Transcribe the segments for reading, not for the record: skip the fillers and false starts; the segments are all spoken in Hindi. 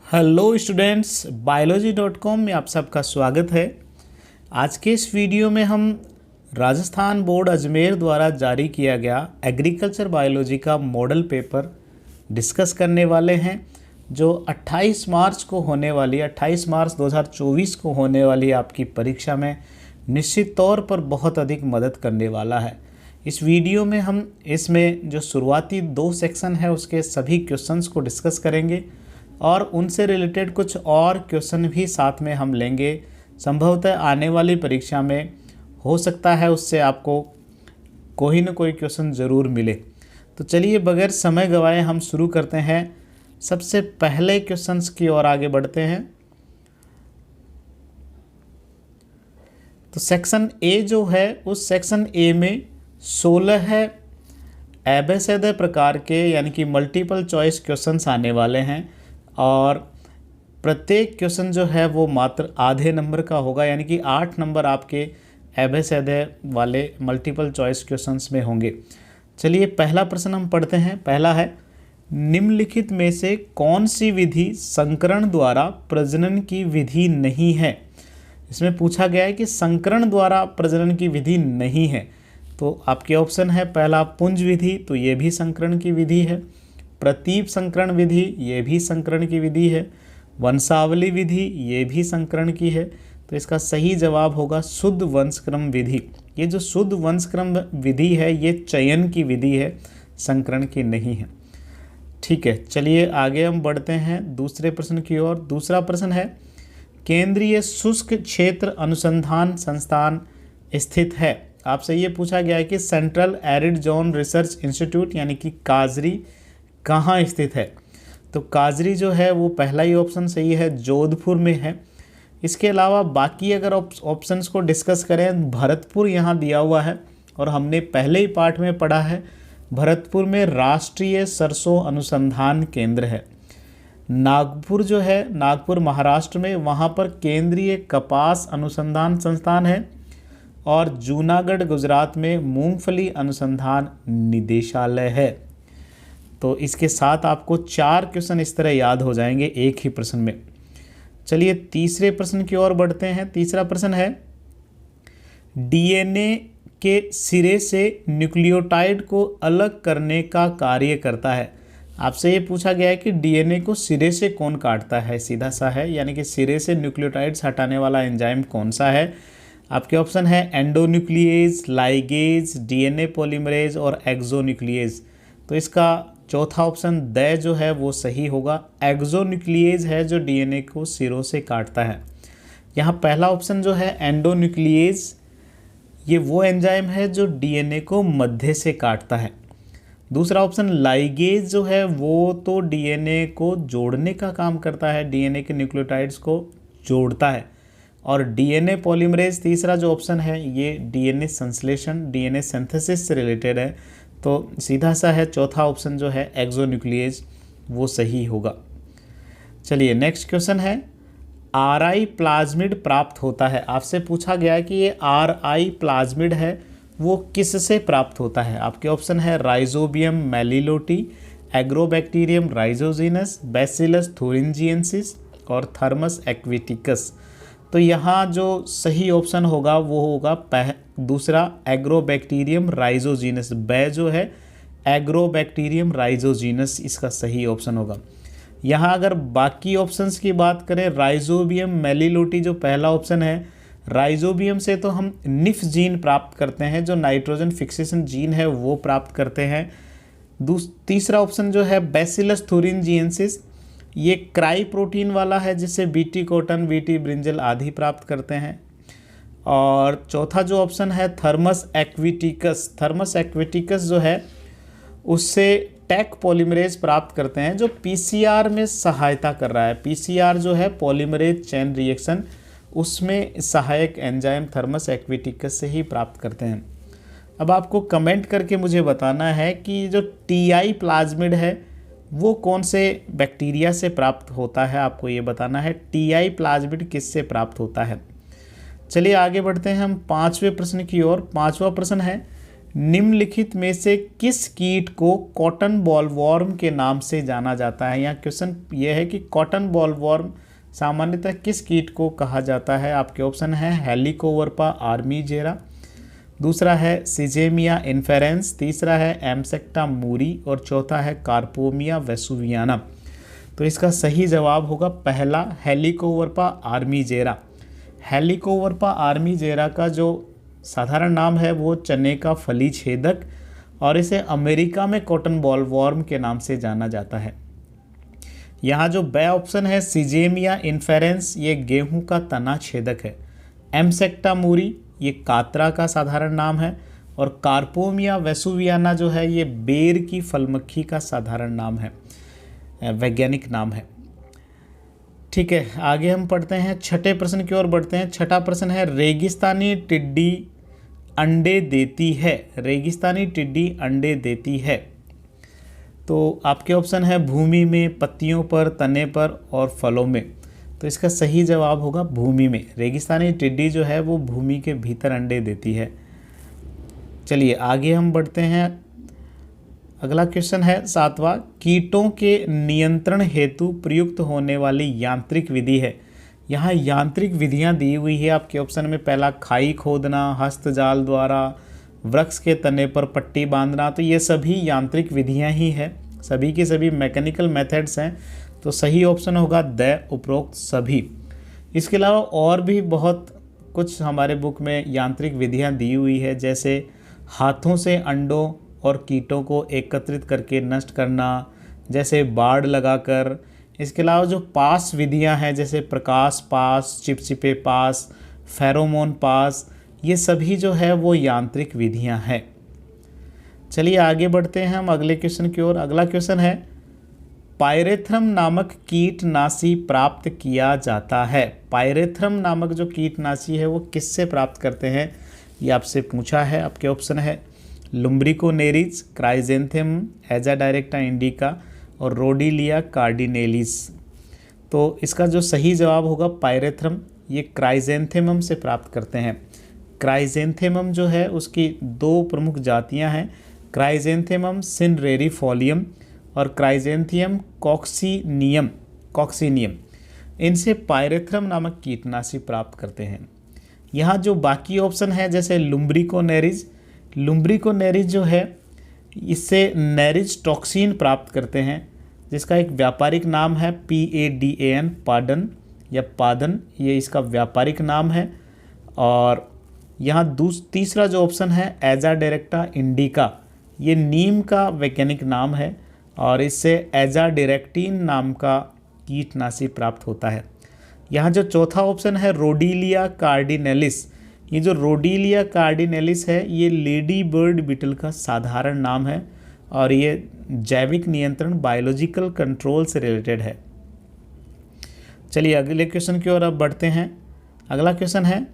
हेलो स्टूडेंट्स, biology.com में आप सबका स्वागत है। आज के इस वीडियो में हम राजस्थान बोर्ड अजमेर द्वारा जारी किया गया एग्रीकल्चर बायोलॉजी का मॉडल पेपर डिस्कस करने वाले हैं, जो 28 मार्च 2024 को होने वाली आपकी परीक्षा में निश्चित तौर पर बहुत अधिक मदद करने वाला है। इस वीडियो में हम इसमें जो शुरुआती 2 सेक्शन है उसके सभी क्वेश्चंस को डिस्कस करेंगे और उनसे रिलेटेड कुछ और क्वेश्चन भी साथ में हम लेंगे। संभवतः आने वाली परीक्षा में हो सकता है उससे आपको कोई न कोई क्वेश्चन ज़रूर मिले। तो चलिए बगैर समय गवाए हम शुरू करते हैं। सबसे पहले क्वेश्चंस की ओर आगे बढ़ते हैं। तो सेक्शन ए जो है, उस सेक्शन ए में 16 एबेसेदे प्रकार के यानी कि मल्टीपल चॉइस क्वेश्चंस आने वाले हैं और प्रत्येक क्वेश्चन जो है वो मात्र आधे नंबर का होगा, यानी कि 8 नंबर आपके एबेसेदे वाले मल्टीपल चॉइस क्वेश्चंस में होंगे। चलिए पहला प्रश्न हम पढ़ते हैं। पहला है, निम्नलिखित में से कौन सी विधि संकरण द्वारा प्रजनन की विधि नहीं है। इसमें पूछा गया है कि संकरण द्वारा प्रजनन की विधि नहीं है। तो आपके ऑप्शन है, पहला पुंज विधि, तो ये भी संकरण की विधि है। प्रतीप संकरण विधि, ये भी संकरण की विधि है। वंशावली विधि, ये भी संकरण की है। तो इसका सही जवाब होगा शुद्ध वंशक्रम विधि। ये जो शुद्ध वंशक्रम विधि है ये चयन की विधि है, संकरण की नहीं है। ठीक है, चलिए आगे हम बढ़ते हैं दूसरे प्रश्न की ओर। दूसरा प्रश्न है, केंद्रीय शुष्क क्षेत्र अनुसंधान संस्थान स्थित है। आपसे ये पूछा गया है कि central arid zone research institute यानी कि काजरी कहाँ स्थित है। तो काजरी जो है वो पहला ही ऑप्शन सही है, जोधपुर में है। इसके अलावा बाकी अगर ऑप्शंस को डिस्कस करें, भरतपुर यहाँ दिया हुआ है और हमने पहले ही पार्ट में पढ़ा है, भरतपुर में राष्ट्रीय सरसों अनुसंधान केंद्र है। नागपुर जो है, नागपुर महाराष्ट्र में, वहाँ पर केंद्रीय कपास अनुसंधान संस्थान है। और जूनागढ़ गुजरात में मूंगफली अनुसंधान निदेशालय है। तो इसके साथ आपको 4 क्वेश्चन इस तरह याद हो जाएंगे एक ही प्रश्न में। चलिए तीसरे प्रश्न की ओर बढ़ते हैं। तीसरा प्रश्न है, डीएनए के सिरे से न्यूक्लियोटाइड को अलग करने का कार्य करता है। आपसे ये पूछा गया है कि डीएनए को सिरे से कौन काटता है, सीधा सा है, यानी कि सिरे से न्यूक्लियोटाइड्स हटाने वाला एंजाइम कौन सा है। आपके ऑप्शन है एंडोन्यूक्लिएज, लाइगेज, डीएनए पॉलीमरेज और एक्सोन्यूक्लिएज। तो इसका चौथा ऑप्शन द जो है वो सही होगा। एक्सोन्यूक्लिएज है जो डीएनए को सिरों से काटता है। यहाँ पहला ऑप्शन जो है एंडोन्यूक्लिएज, ये वो एंजाइम है जो डीएनए को मध्य से काटता है। दूसरा ऑप्शन लाइगेज जो है वो तो डीएनए को जोड़ने का काम करता है, डीएनए के न्यूक्लियोटाइड्स को जोड़ता है। और डीएनए पॉलीमरेज तीसरा जो ऑप्शन है ये डीएनए संश्लेषण, डीएनए सिंथेसिस से रिलेटेड है। तो सीधा सा है चौथा ऑप्शन जो है एक्सोन्यूक्लिएज, वो सही होगा। चलिए नेक्स्ट क्वेश्चन है, आरआई प्लाज्मिड प्राप्त होता है। आपसे पूछा गया है कि ये आरआई प्लाज्मिड है वो किससे प्राप्त होता है। आपके ऑप्शन है राइजोबियम मेलिलोटी, एग्रोबैक्टीरियम राइजोजीनस, बैसिलस थुरिंजिएंसिस और थर्मस एक्विटिकस। तो यहाँ जो सही ऑप्शन होगा वो होगा दूसरा, एग्रोबैक्टीरियम राइजोजीनस। बै जो है एग्रोबैक्टीरियम राइजोजीनस, इसका सही ऑप्शन होगा। यहाँ अगर बाकी ऑप्शंस की बात करें, राइजोबियम मेलिलोटी जो पहला ऑप्शन है, राइजोबियम से तो हम निफ जीन प्राप्त करते हैं, जो नाइट्रोजन फिक्सेशन जीन है वो प्राप्त करते हैं। तीसरा ऑप्शन जो है बैसिलस थुरिंजिएंसिस, ये क्राई प्रोटीन वाला है जिससे बीटी कॉटन, बीटी ब्रिंजल आदि प्राप्त करते हैं। और चौथा जो ऑप्शन है थर्मस एक्विटिकस, थर्मस एक्विटिकस जो है उससे टैक पॉलीमरेज प्राप्त करते हैं जो पीसीआर में सहायता कर रहा है। पीसीआर जो है पॉलीमरेज चेन रिएक्शन, उसमें सहायक एंजाइम थर्मस एक्विटिकस से ही प्राप्त करते हैं। अब आपको कमेंट करके मुझे बताना है कि जो टीआई प्लाज्मिड है वो कौन से बैक्टीरिया से प्राप्त होता है, आपको ये बताना है टीआई प्लाज्मिड किससे प्राप्त होता है। चलिए आगे बढ़ते हैं हम 5वें प्रश्न की ओर। 5वां प्रश्न है, निम्नलिखित में से किस कीट को कॉटन बॉलवॉर्म के नाम से जाना जाता है। यहाँ क्वेश्चन ये है कि कॉटन बॉलवॉर्म सामान्यतः किस कीट को कहा जाता है। आपके ऑप्शन है हेलिकोवर्पा आर्मीजेरा, दूसरा है सिजेमिया इन्फेरेंस, तीसरा है एमसेक्टा मूरी और चौथा है कार्पोमिया वेसुवियाना। तो इसका सही जवाब होगा पहला हेलिकोवर्पा आर्मीजेरा। हेलिकोवर्पा आर्मीजेरा का जो साधारण नाम है वो चने का फली छेदक, और इसे अमेरिका में कॉटन बॉलवॉर्म के नाम से जाना जाता है। यहाँ जो बे ऑप्शन है सिजेमिया इन्फेरेंस, ये गेहूं का तना छेदक है। एमसेक्टा मूरी ये कातरा का साधारण नाम है, और कार्पोमिया वेसुवियाना जो है ये बेर की फलमक्खी का साधारण नाम है, वैज्ञानिक नाम है। ठीक है, आगे हम पढ़ते हैं, छठे प्रश्न की ओर बढ़ते हैं। छठा प्रश्न है रेगिस्तानी टिड्डी अंडे देती है। रेगिस्तानी टिड्डी अंडे देती है। तो आपके ऑप्शन है भूमि में, पत्तियों पर, तने पर और फलों में। तो इसका सही जवाब होगा भूमि में। रेगिस्तानी टिड्डी जो है वो भूमि के भीतर अंडे देती है। चलिए आगे हम बढ़ते हैं। अगला क्वेश्चन है सातवां, कीटों के नियंत्रण हेतु प्रयुक्त होने वाली यांत्रिक विधि है। यहाँ यांत्रिक विधियाँ दी हुई है आपके ऑप्शन में। पहला खाई खोदना, हस्तजाल द्वारा, वृक्ष के तने पर पट्टी बांधना। तो ये सभी यांत्रिक विधियाँ ही हैं, सभी के सभी मैकेनिकल मेथड्स हैं। तो सही ऑप्शन होगा द उपरोक्त सभी। इसके अलावा और भी बहुत कुछ हमारे बुक में यांत्रिक विधियाँ दी हुई है, जैसे हाथों से अंडों और कीटों को एकत्रित करके नष्ट करना, जैसे बाड़ लगाकर। इसके अलावा जो पास विधियां हैं, जैसे प्रकाश पास, चिपचिपे पास, फेरोमोन पास, ये सभी जो है वो यांत्रिक विधियां हैं। चलिए आगे बढ़ते हैं हम अगले क्वेश्चन की ओर। अगला क्वेश्चन है पायरेथ्रम नामक कीटनाशी प्राप्त किया जाता है। पायरेथ्रम नामक जो कीटनाशी है वो किससे प्राप्त करते हैं, ये आपसे पूछा है। आपके ऑप्शन है लुम्ब्रिकोनेरिज, क्राइजेंथेम एजा डायरेक्टा इंडिका और रोडिलिया कार्डिनेलिस। तो इसका जो सही जवाब होगा पायरेथ्रम, ये क्राइजेंथेमम से प्राप्त करते हैं। क्राइजेंथेमम जो है उसकी दो प्रमुख जातियां हैं, क्राइजेंथेमम सिनरेरिफोलियम और क्राइजेंथियम कॉक्सीनियम। इनसे पायरेथ्रम नामक कीटनाशी प्राप्त करते हैं। यहाँ जो बाकी ऑप्शन है, जैसे लुम्ब्रिकोनेरिज जो है इससे नेरिज टॉक्सिन प्राप्त करते हैं, जिसका एक व्यापारिक नाम है PADAN, पाडन या पादन, ये इसका व्यापारिक नाम है। और यहाँ तीसरा जो ऑप्शन है एजा डायरेक्टा इंडिका, ये नीम का वैज्ञानिक नाम है और इससे एजा डायरेक्टिन नाम का कीटनाशी प्राप्त होता है। यहाँ जो चौथा ऑप्शन है रोडिलिया कार्डिनेलिस, ये जो रोडिलिया कार्डिनेलिस है ये लेडी बर्ड बीटल का साधारण नाम है और ये जैविक नियंत्रण बायोलॉजिकल कंट्रोल से रिलेटेड है। चलिए अगले क्वेश्चन की ओर अब बढ़ते हैं। अगला क्वेश्चन है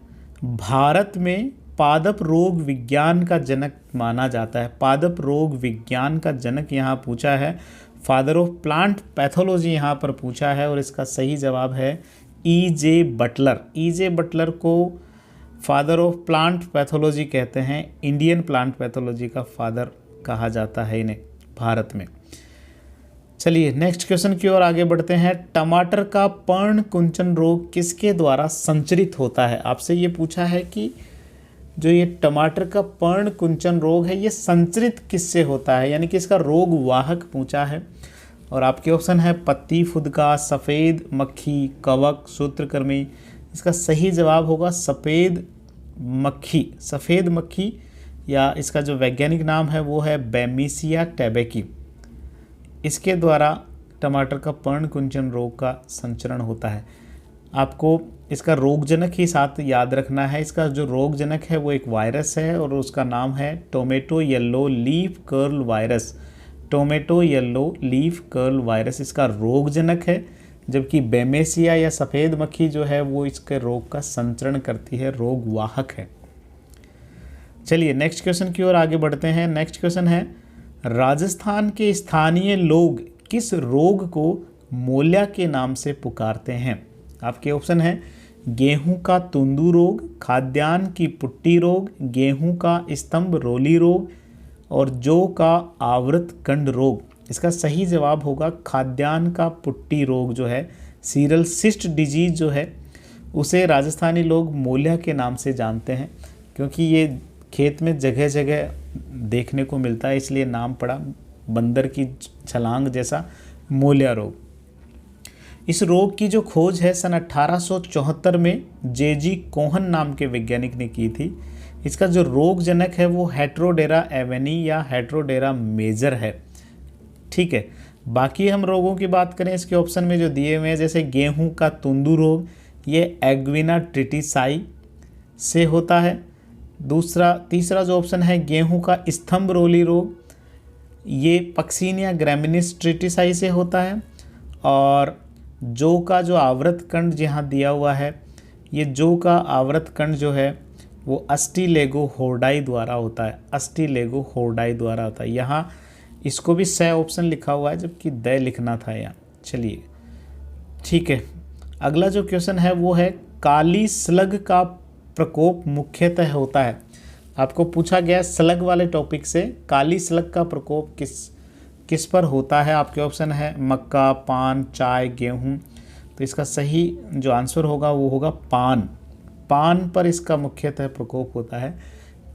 भारत में पादप रोग विज्ञान का जनक माना जाता है। पादप रोग विज्ञान का जनक यहाँ पूछा है, फादर ऑफ प्लांट पैथोलॉजी यहाँ पर पूछा है और इसका सही जवाब है E.J. बटलर। E.J. बटलर को फादर ऑफ प्लांट पैथोलॉजी कहते हैं, इंडियन प्लांट पैथोलॉजी का फादर कहा जाता है इन्हें भारत में। चलिए नेक्स्ट क्वेश्चन की ओर आगे बढ़ते हैं। टमाटर का पर्ण कुंचन रोग किसके द्वारा संचरित होता है। आपसे ये पूछा है कि जो ये टमाटर का पर्ण कुंचन रोग है ये संचरित किससे होता है, यानी कि इसका रोग वाहक पूछा है। और आपके ऑप्शन है पत्ती फुदका, सफ़ेद मक्खी, कवक, सूत्रकृमि। इसका सही जवाब होगा सफ़ेद मक्खी, या इसका जो वैज्ञानिक नाम है वो है बैमिसिया टैबेकी। इसके द्वारा टमाटर का पर्ण कुंचन रोग का संचरण होता है। आपको इसका रोगजनक ही साथ याद रखना है। इसका जो रोगजनक है वो एक वायरस है और उसका नाम है tomato yellow leaf curl virus. Tomato yellow leaf curl virus इसका रोगजनक है, जबकि बैमेसिया या सफ़ेद मक्खी जो है वो इसके रोग का संचरण करती है, रोग वाहक है। चलिए नेक्स्ट क्वेश्चन की ओर आगे बढ़ते हैं। नेक्स्ट क्वेश्चन है राजस्थान के स्थानीय लोग किस रोग को मोलिया के नाम से पुकारते हैं। आपके ऑप्शन है गेहूं का तुंदू रोग, खाद्यान्न की पुट्टी रोग, गेहूं का स्तंभ रोली रोग और जौ का आवृत कंड रोग। इसका सही जवाब होगा खाद्यान्न का पुट्टी रोग जो है, सीरियल सिस्ट डिजीज जो है, उसे राजस्थानी लोग मोलिया के नाम से जानते हैं, क्योंकि ये खेत में जगह जगह देखने को मिलता है, इसलिए नाम पड़ा बंदर की छलांग जैसा, मोलिया रोग। इस रोग की जो खोज है सन 1874 में जे.जी. कोहन नाम के वैज्ञानिक ने की थी। इसका जो रोग जनक है वो हेट्रोडेरा एवेनी या हेट्रोडेरा मेजर है। ठीक है, बाकी हम रोगों की बात करें इसके ऑप्शन में जो दिए हुए हैं, जैसे गेहूं का तुंदू रोग, ये एग्विना ट्रिटिसाई से होता है। तीसरा जो ऑप्शन है गेहूं का स्तंभ रोली रोग, ये पक्सीनिया ग्रैमिनिस ट्रिटिसाई से होता है। और जौ का जो आवृत कंड जहाँ दिया हुआ है, ये जौ का आवृत कंड जो है वो अस्टिलेगो होर्डाई द्वारा होता है, अस्टिलेगो होर्डाई द्वारा होता है। यहाँ इसको भी सही ऑप्शन लिखा हुआ है, जबकि द लिखना था यहाँ। चलिए ठीक है, अगला जो क्वेश्चन है वो है काली स्लग का प्रकोप मुख्यतः होता है। आपको पूछा गया स्लग वाले टॉपिक से, काली स्लग का प्रकोप किस पर होता है। आपके ऑप्शन है मक्का, पान, चाय, गेहूं। तो इसका सही जो आंसर होगा वो होगा पान पर इसका मुख्यतः प्रकोप होता है।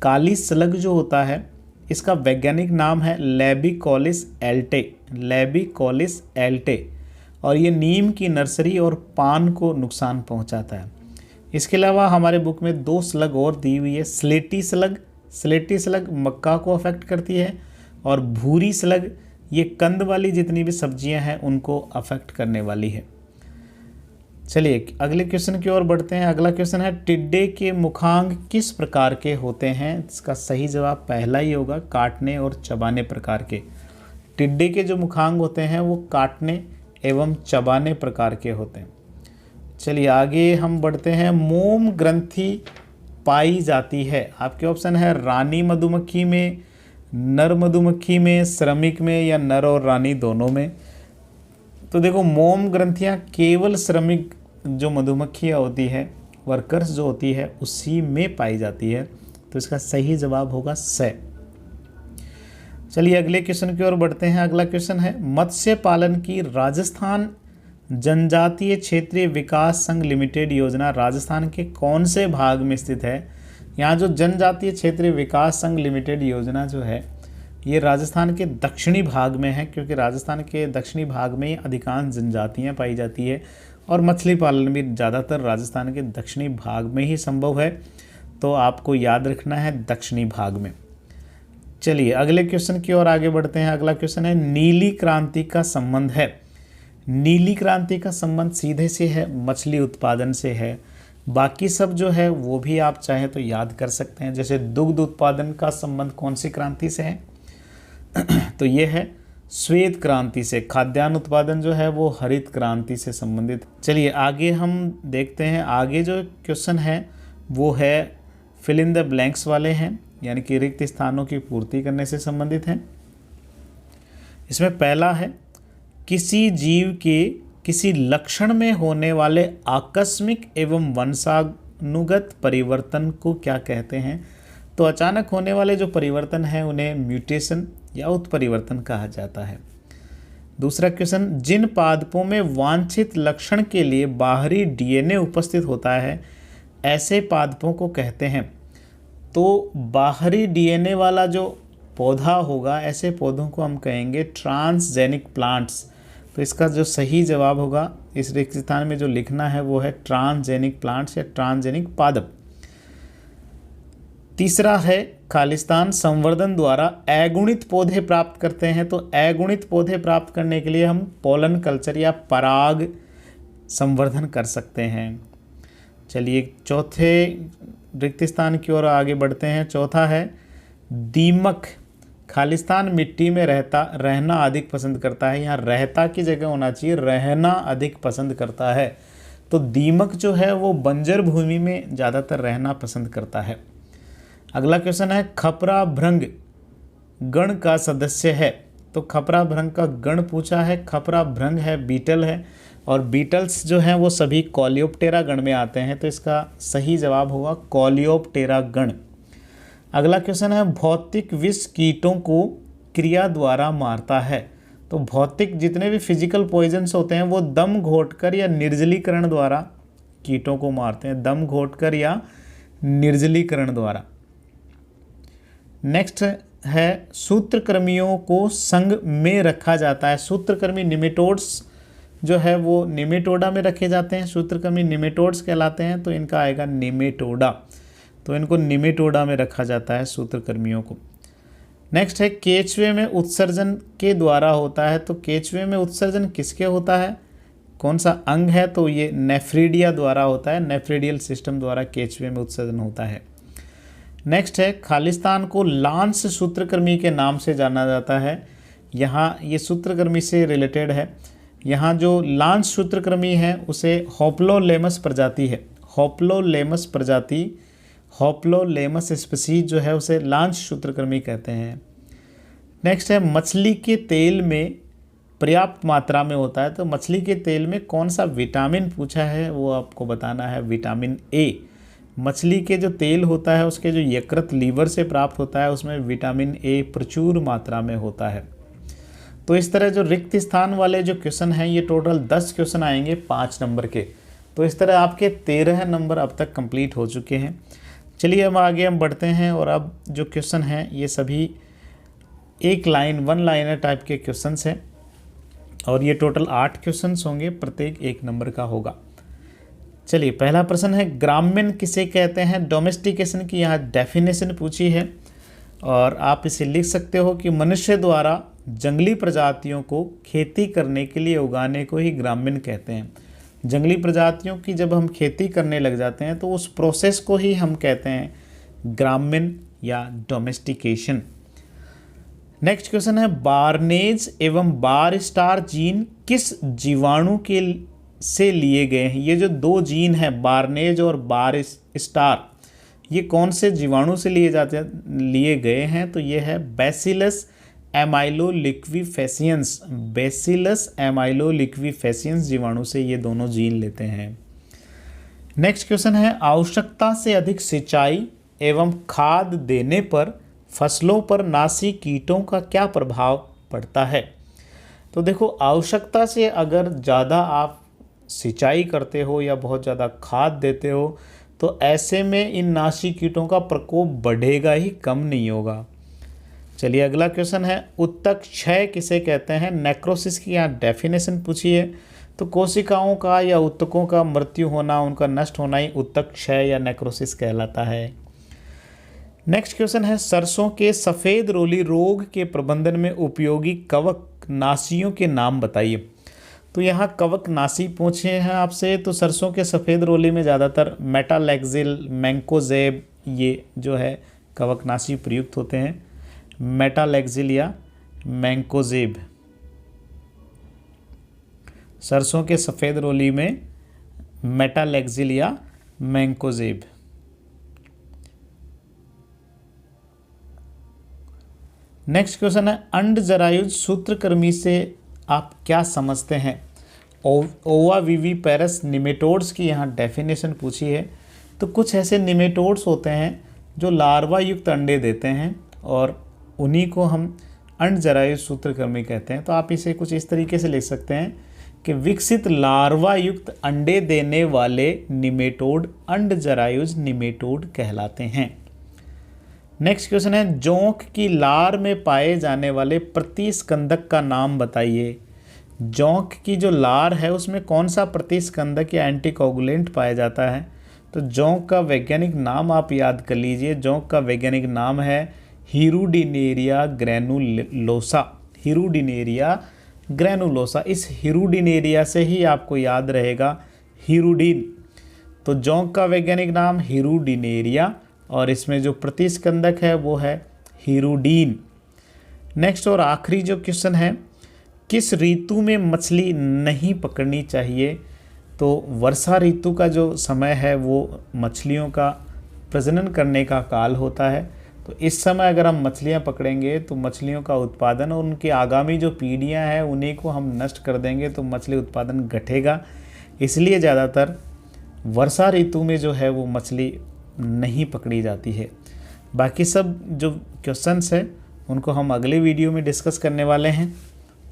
काली स्लग जो होता है इसका वैज्ञानिक नाम है लेबिकोलिस एल्टे, और ये नीम की नर्सरी और पान को नुकसान पहुंचाता है। इसके अलावा हमारे बुक में 2 स्लग और दी हुई है। स्लेटी स्लग मक्का को अफेक्ट करती है, और भूरी स्लग ये कंद वाली जितनी भी सब्जियां हैं उनको अफेक्ट करने वाली है। चलिए अगले क्वेश्चन की ओर बढ़ते हैं। अगला क्वेश्चन है टिड्डे के मुखांग किस प्रकार के होते हैं। इसका सही जवाब पहला ही होगा, काटने और चबाने प्रकार के। टिड्डे के जो मुखांग होते हैं वो काटने एवं चबाने प्रकार के होते हैं। चलिए आगे हम बढ़ते हैं। मोम ग्रंथि पाई जाती है। आपके ऑप्शन है रानी मधुमक्खी में, नर मधुमक्खी में, श्रमिक में, या नर और रानी दोनों में। तो देखो, मोम ग्रंथियां केवल श्रमिक जो मधुमक्खियां होती है, वर्कर्स जो होती है, उसी में पाई जाती है। तो इसका सही जवाब होगा स। चलिए अगले क्वेश्चन की ओर बढ़ते हैं। अगला क्वेश्चन है मत्स्य पालन की राजस्थान जनजातीय क्षेत्रीय विकास संघ लिमिटेड योजना राजस्थान के कौन से भाग में स्थित है। यहाँ जो जनजातीय क्षेत्रीय विकास संघ लिमिटेड योजना जो है ये राजस्थान के दक्षिणी भाग में है, क्योंकि राजस्थान के दक्षिणी भाग में ही अधिकांश जनजातियाँ पाई जाती है, और मछली पालन भी ज़्यादातर राजस्थान के दक्षिणी भाग में ही संभव है। तो आपको याद रखना है दक्षिणी भाग में। चलिए अगले क्वेश्चन की ओर आगे बढ़ते हैं। अगला क्वेश्चन है नीली क्रांति का संबंध है। नीली क्रांति का संबंध सीधे से है, मछली उत्पादन से है। बाकी सब जो है वो भी आप चाहें तो याद कर सकते हैं। जैसे दुग्ध उत्पादन का संबंध कौन सी क्रांति से है तो ये है श्वेत क्रांति से। खाद्यान्न उत्पादन जो है वो हरित क्रांति से संबंधित। चलिए आगे हम देखते हैं। आगे जो क्वेश्चन है वो है फिल इन द ब्लैंक्स वाले हैं, यानी कि रिक्त स्थानों की पूर्ति करने से संबंधित हैं। इसमें पहला है किसी जीव के किसी लक्षण में होने वाले आकस्मिक एवं वंशानुगत परिवर्तन को क्या कहते हैं। तो अचानक होने वाले जो परिवर्तन हैं उन्हें म्यूटेशन या उत्परिवर्तन कहा जाता है। दूसरा क्वेश्चन जिन पादपों में वांछित लक्षण के लिए बाहरी डीएनए उपस्थित होता है ऐसे पादपों को कहते हैं। तो बाहरी डीएनए वाला जो पौधा होगा ऐसे पौधों को हम कहेंगे ट्रांसजेनिक प्लांट्स। तो इसका जो सही जवाब होगा इस रिक्त स्थान में जो लिखना है वो है ट्रांसजेनिक प्लांट्स या ट्रांसजेनिक पादप। तीसरा है खालिस्तान संवर्धन द्वारा अगुणित पौधे प्राप्त करते हैं। तो अगुणित पौधे प्राप्त करने के लिए हम पोलन कल्चर या पराग संवर्धन कर सकते हैं। चलिए चौथे रिक्त स्थान की ओर आगे बढ़ते हैं। चौथा है दीमक खालिस्तान मिट्टी में रहना अधिक पसंद करता है। यहाँ रहता की जगह होना चाहिए, रहना अधिक पसंद करता है। तो दीमक जो है वो बंजर भूमि में ज़्यादातर रहना पसंद करता है। अगला क्वेश्चन है खपरा भृंग गण का सदस्य है। तो खपरा भृंग का गण पूछा है। खपरा भृंग है, बीटल है, और बीटल्स जो हैं वो सभी कोलियोप्टेरा गण में आते हैं, तो इसका सही जवाब होगा कोलियोप्टेरा गण। अगला क्वेश्चन है भौतिक विष कीटों को क्रिया द्वारा मारता है। तो भौतिक जितने भी फिजिकल पॉइजन्स होते हैं वो दम घोटकर या निर्जलीकरण द्वारा कीटों को मारते हैं, दम घोटकर या निर्जलीकरण द्वारा। नेक्स्ट है सूत्रकृमियों को संघ में रखा जाता है। सूत्रकृमि निमेटोड्स जो है वो निमेटोडा में रखे जाते हैं, सूत्रकृमि निमेटोड्स कहलाते हैं, तो इनका आएगा निमेटोडा। तो इनको निमेटोडा में रखा जाता है सूत्रकृमियों को। नेक्स्ट है केचुए में उत्सर्जन के द्वारा होता है। तो केचुए में उत्सर्जन किसके होता है, कौन सा अंग है, तो ये नेफ्रीडिया द्वारा होता है, नेफ्रीडियल सिस्टम द्वारा केचुए में उत्सर्जन होता है। नेक्स्ट है खालिस्तान को लांस सूत्रकृमि के नाम से जाना जाता है। यहाँ ये सूत्रकृमि से रिलेटेड है। यहाँ जो लांस सूत्रकृमि है उसे होप्लोलेमस प्रजाति है, होप्लोलेमस प्रजाति, होप्लोलेमस स्पीसीज जो है उसे लांस सूत्रकृमि कहते हैं। नेक्स्ट है मछली के तेल में पर्याप्त मात्रा में होता है। तो मछली के तेल में कौन सा विटामिन पूछा है वो आपको बताना है, विटामिन ए। मछली के जो तेल होता है उसके जो यकृत लीवर से प्राप्त होता है उसमें विटामिन ए प्रचुर मात्रा में होता है। तो इस तरह जो रिक्त स्थान वाले जो क्वेश्चन हैं ये टोटल 10 क्वेश्चन आएंगे 5 नंबर के। तो इस तरह आपके 13 नंबर अब तक कंप्लीट हो चुके हैं। चलिए अब आगे हम बढ़ते हैं और अब जो क्वेश्चन हैं ये सभी एक लाइन, वन लाइनर टाइप के क्वेश्चंस हैं और ये टोटल 8 क्वेश्चंस होंगे, प्रत्येक 1 नंबर का होगा। चलिए पहला प्रश्न है ग्रामीण किसे कहते हैं। डोमेस्टिकेशन की यहाँ डेफिनेशन पूछी है और आप इसे लिख सकते हो कि मनुष्य द्वारा जंगली प्रजातियों को खेती करने के लिए उगाने को ही ग्रामीण कहते हैं। जंगली प्रजातियों की जब हम खेती करने लग जाते हैं तो उस प्रोसेस को ही हम कहते हैं ग्रामीण या डोमेस्टिकेशन। नेक्स्ट क्वेश्चन है बार्नेज एवं बार स्टार जीन किस जीवाणु के से लिए गए हैं। ये जो 2 जीन हैं बार्नेज और बार स्टार, ये कौन से जीवाणु से लिए गए हैं, तो ये है बैसिलस एमाइलोलिक्विफेसियंस, बैसिलस एमाइलोलिक्विफेसियंस जीवाणु से ये दोनों जीन लेते हैं। नेक्स्ट क्वेश्चन है आवश्यकता से अधिक सिंचाई एवं खाद देने पर फसलों पर नासी कीटों का क्या प्रभाव पड़ता है। तो देखो आवश्यकता से अगर ज़्यादा आप सिंचाई करते हो या बहुत ज़्यादा खाद देते हो तो ऐसे में इन नासी कीटों का प्रकोप बढ़ेगा ही, कम नहीं होगा। चलिए अगला क्वेश्चन है उत्तक क्षय किसे कहते हैं। नेक्रोसिस की यहाँ डेफिनेशन पूछी है। तो कोशिकाओं का या उत्तकों का मृत्यु होना, उनका नष्ट होना ही उत्तक क्षय या नेक्रोसिस कहलाता है। नेक्स्ट क्वेश्चन है सरसों के सफ़ेद रोली रोग के प्रबंधन में उपयोगी कवक नासियों के नाम बताइए। तो यहाँ कवक नासी पूछे हैं आपसे, तो सरसों के सफ़ेद रोली में ज़्यादातर मेटालेक्सिल, मैंकोजेब ये जो है कवक नासी प्रयुक्त होते हैं, मेटालेक्सिल या मैंकोजेब। सरसों के सफ़ेद रोली में मेटालेक्सिल या मैंकोजेब। नेक्स्ट क्वेश्चन है अंड जरायुज सूत्रकृमि से आप क्या समझते हैं। ओवाविविपेरस निमेटोड्स की यहाँ डेफिनेशन पूछी है। तो कुछ ऐसे निमेटोड्स होते हैं जो लार्वा युक्त अंडे देते हैं और उन्हीं को हम अंड जरायुज सूत्रकृमि कहते हैं। तो आप इसे कुछ इस तरीके से लिख सकते हैं कि विकसित लार्वा युक्त अंडे देने वाले निमेटोड अंड जरायुज निमेटोड कहलाते हैं। नेक्स्ट क्वेश्चन है जोंक की लार में पाए जाने वाले प्रतिस्कंदक का नाम बताइए। जोंक की जो लार है उसमें कौन सा प्रतिस्कंदक या एंटीकोगुलेंट पाया जाता है। तो जोंक का वैज्ञानिक नाम आप याद कर लीजिए। जोंक का वैज्ञानिक नाम है हिरुडिनेरिया ग्रैनुलोसा, हिरुडिनेरिया ग्रैनुलोसा। इस हिरुडिनेरिया से ही आपको याद रहेगा हिरुडीन। तो जोंक का वैज्ञानिक नाम हिरुडिनेरिया और इसमें जो प्रतिस्कंदक है वो है हिरुडीन। नेक्स्ट और आखिरी जो क्वेश्चन है किस ऋतु में मछली नहीं पकड़नी चाहिए। तो वर्षा ऋतु का जो समय है वो मछलियों का प्रजनन करने का काल होता है। तो इस समय अगर हम मछलियाँ पकड़ेंगे तो मछलियों का उत्पादन और उनकी आगामी जो पीढ़ियाँ हैं उन्हीं को हम नष्ट कर देंगे, तो मछली उत्पादन घटेगा। इसलिए ज़्यादातर वर्षा ऋतु में जो है वो मछली नहीं पकड़ी जाती है। बाकी सब जो क्वेश्चंस है उनको हम अगले वीडियो में डिस्कस करने वाले हैं।